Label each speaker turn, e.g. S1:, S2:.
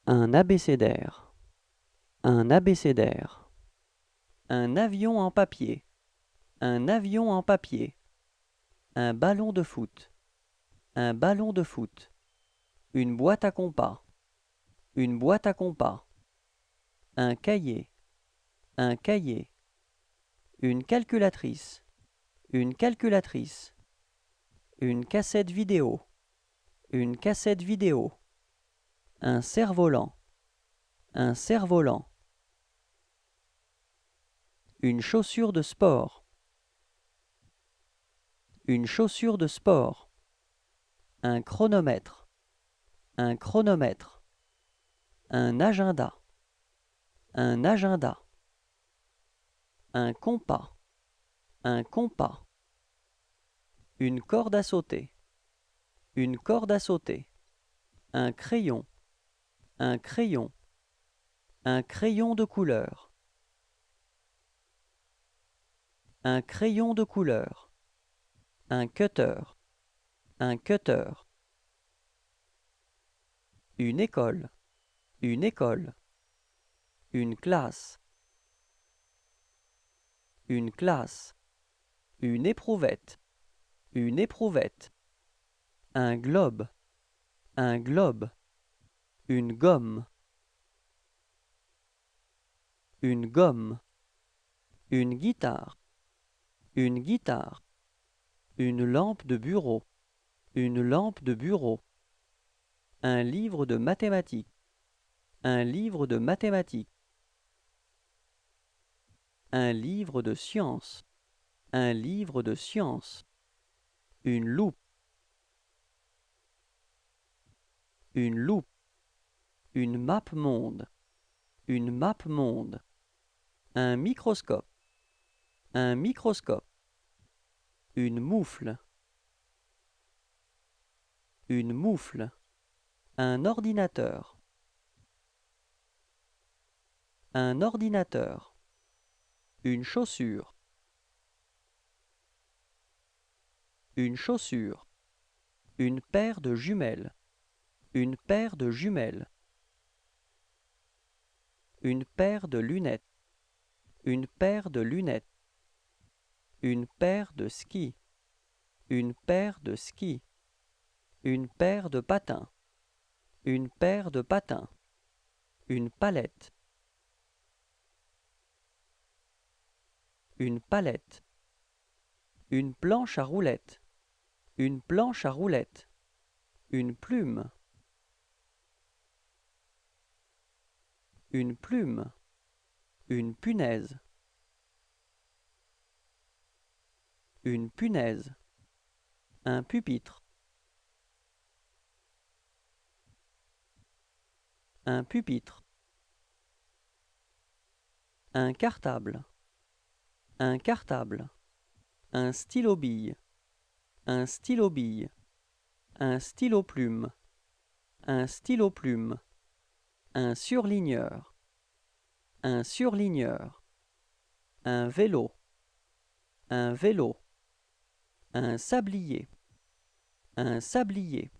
S1: Un abécédaire. Un abécédaire. Un avion en papier. Un avion en papier. Un ballon de foot. Un ballon de foot. Une boîte à compas. Une boîte à compas. Un cahier. Un cahier. Une calculatrice. Une calculatrice. Une cassette vidéo. Une cassette vidéo. Un cerf-volant. Un cerf-volant. Une chaussure de sport. Une chaussure de sport. Un chronomètre. Un chronomètre. Un agenda. Un agenda. Un compas. Un compas. Une corde à sauter. Une corde à sauter. Un crayon. Un crayon. Un crayon de couleur. Un crayon de couleur. Un cutter. Un cutter. Une école. Une école. Une classe. Une classe. Une éprouvette. Une éprouvette. Un globe. Un globe. Une gomme. Une gomme. Une guitare. Une guitare. Une lampe de bureau. Une lampe de bureau. Un livre de mathématiques. Un livre de mathématiques. Un livre de sciences. Un livre de sciences. Une loupe. Une loupe. Une map monde. Une map monde. Un microscope. Un microscope. Une moufle. Une moufle. Un ordinateur. Un ordinateur. Une chaussure. Une chaussure. Une paire de jumelles. Une paire de jumelles. Une paire de lunettes. Une paire de lunettes. Une paire de skis. Une paire de skis. Une paire de patins. Une paire de patins. Une palette. Une palette. Une planche à roulettes. Une planche à roulettes. Une plume. Une plume. Une punaise. Une punaise. Un pupitre. Un pupitre. Un cartable. Un cartable. Un stylo-bille. Un stylo-bille. Un stylo-plume. Un stylo-plume. Un surligneur. Un surligneur. Un vélo. Un vélo. Un sablier. Un sablier.